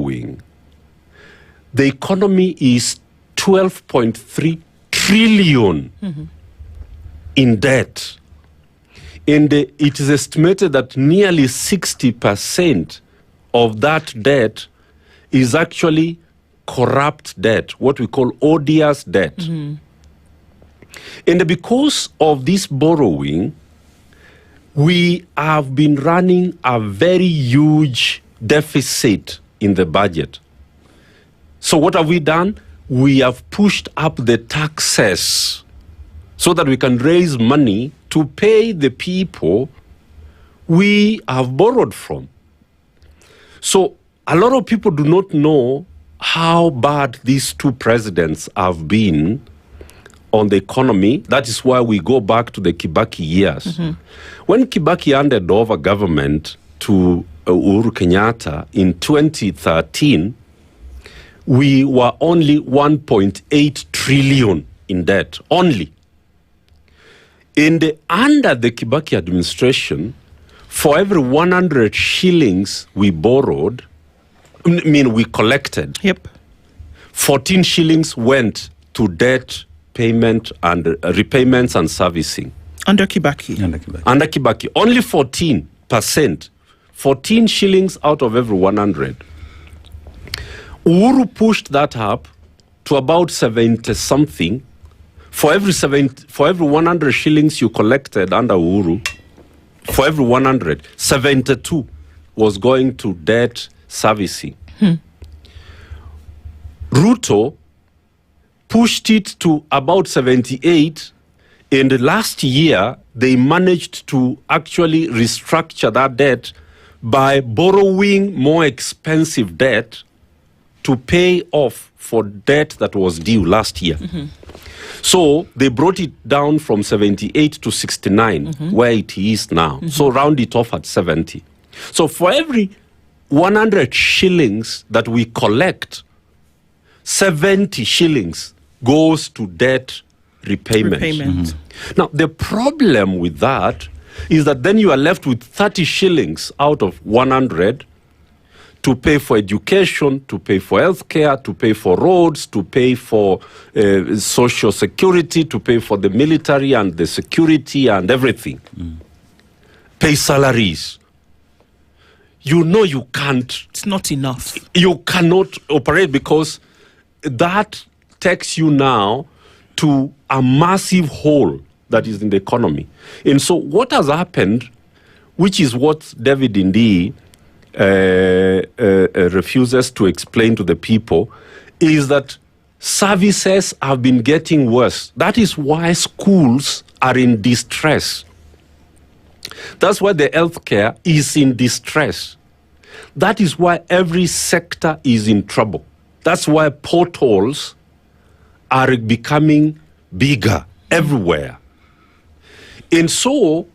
borrowing, the economy is 12.3 trillion in debt. And it is estimated that nearly 60% of that debt is actually corrupt debt, what we call odious debt. And because of this borrowing, we have been running a very huge deficit in the budget. So what have we done? We have pushed up the taxes so that we can raise money to pay the people we have borrowed from. So a lot of people do not know how bad these two presidents have been on the economy. That is why we go back to the Kibaki years. When Kibaki handed over government to Uhuru Kenyatta in 2013, we were only 1.8 trillion in debt, only. Under the Kibaki administration, for every 100 shillings we borrowed, we collected, 14 shillings went to debt payment and repayments and servicing. Under Kibaki? Under Kibaki. Only 14%. 14 shillings out of every 100. Uhuru pushed that up to about 70-something. For every 100 shillings you collected under Uhuru, for every 100, 72 was going to debt servicing. Ruto pushed it to about 78, and last year they managed to actually restructure that debt by borrowing more expensive debt to pay off for debt that was due last year. So they brought it down from 78 to 69, where it is now. So round it off at 70. So for every 100 shillings that we collect, 70 shillings goes to debt repayment. Now, the problem with that is that then you are left with 30 shillings out of 100 to pay for education, to pay for healthcare, to pay for roads, to pay for social security, to pay for the military and the security and everything. Pay salaries. You know you can't. It's not enough. You cannot operate because that takes you now to a massive hole that is in the economy. And so what has happened, which is what David Ndii refuses to explain to the people, is that services have been getting worse. That is why schools are in distress. That's why the healthcare is in distress. That is why every sector is in trouble. That's why potholes are becoming bigger everywhere. And so,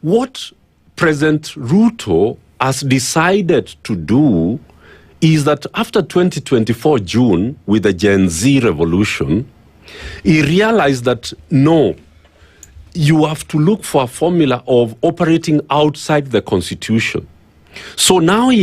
what President Ruto has decided to do is that after 2024 June, with the Gen Z revolution, he realized that no, you have to look for a formula of operating outside the constitution. So now he